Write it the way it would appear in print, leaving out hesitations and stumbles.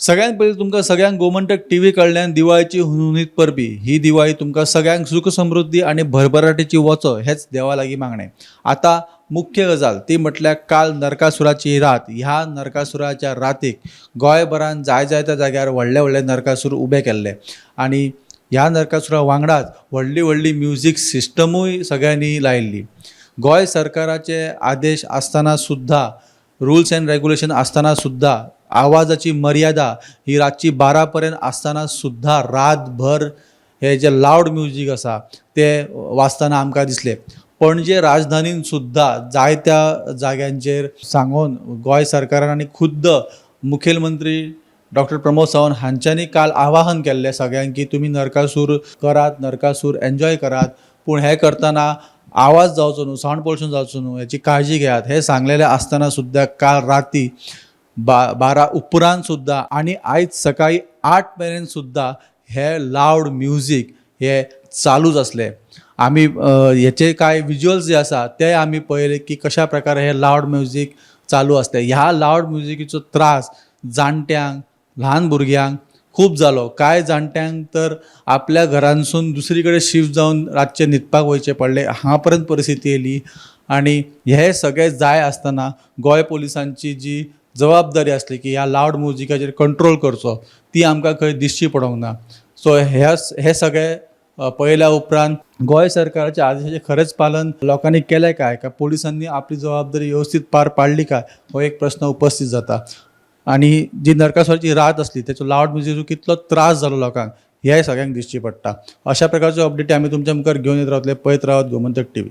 सगळ्यात पयलीं तुमकां सगळ्यांक गोमंतक टीव्ही कडल्यान दिवाळीची हुनहुनीत परबी। ही दिवाळी तुमकां सगळ्यांक सुख समृद्धी आणि भरभराटेची वचो हेच देवा लागीं मागणें। आता मुख्य गजाल ती म्हटल्यार काल नरकासुराची रात। ह्या नरकासुराच्या रातीक गोंयभरान जाय त्या जाग्यार व्हडले व्हडले नरकासूर उबे केल्ले आनी ह्या नरकासुरा वांगडाच व्हडली व्हडली म्युजीक सिस्टमूय सगळ्यांनी लायिल्ली। गोंय सरकाराचे आदेश आसतना सुद्धा रुल्स एंड रेग्युलेशन आसतना सुद्धा आवाजाची मर्यादा ही रातची 12 पर्यंत आसतना सुद्धा रातभर हे जे लावड म्युजीक आसा ते वाजतना आमकां दिसले। पणजे राजधानीन सुद्धा जायत्या जाग्यांचेर सांगून गोंय सरकारान आनी खुद्द मुखेलमंत्री डॉक्टर प्रमोद सावंत हांच्यांनी काल आवाहन केल्लें सगळ्यांक की तुमी नरकासूर करात, नरकासूर एन्जॉय करात, पूण हे करतना आवाज जावचो न्हू, सावंड पोल्यूशन जावचो न्हू, हेची काळजी घेयात। हे सांगलेले आसतना सुद्धा काल राती 12 उपरांत सुद्धा आनी आयज सकाळी 8 मेरेन सुद्धा हे लावड म्युजीक हे चालूच असले। आमी हेचे कांय विज्युअल्स जे आसा ते आमी पळयले की कशा प्रकारे हे लावड म्युजीक चालू असले। ह्या लावड म्युजिकीचो त्रास जाणट्यांक, ल्हान भुरग्यांक खूब जालो। कांय जाणट्यांक तर आपल्या घरांसून दुसरी कडेन शिफ्ट जावन रातचे न्हिदपाक वयचे पडले, हांगा पर्यंत परिस्थिती येयली। आनी हे सगळे जाय आसतना गोंय पुलिसांची जी जबाबदारी आसली की ह्या लावड म्युजिकाचेर कंट्रोल करचो ती आमकां खंय दिश्ची पडोंक ना। सो हे सगळे पळयल्या उपरांत गोंय सरकाराच्या आदेशाचें खरेंच पालन लोकांनी केलें काय पुलिसांनी आपली जबाबदारी व्यवस्थीत पार पाडली काय हो एक प्रश्न उपस्थित जाता। आनी जी नरकासुराची रात आसली तेचो लावड म्युजीक कितलो त्रास जालो लोकांक हे सगळ्यांक दिश्टी पडटा। अशा प्रकारच्यो अपडेटी आमी तुमच्या मुखार घेवन येत रावतले। पळयत रावात गोमंतक टीव्ही।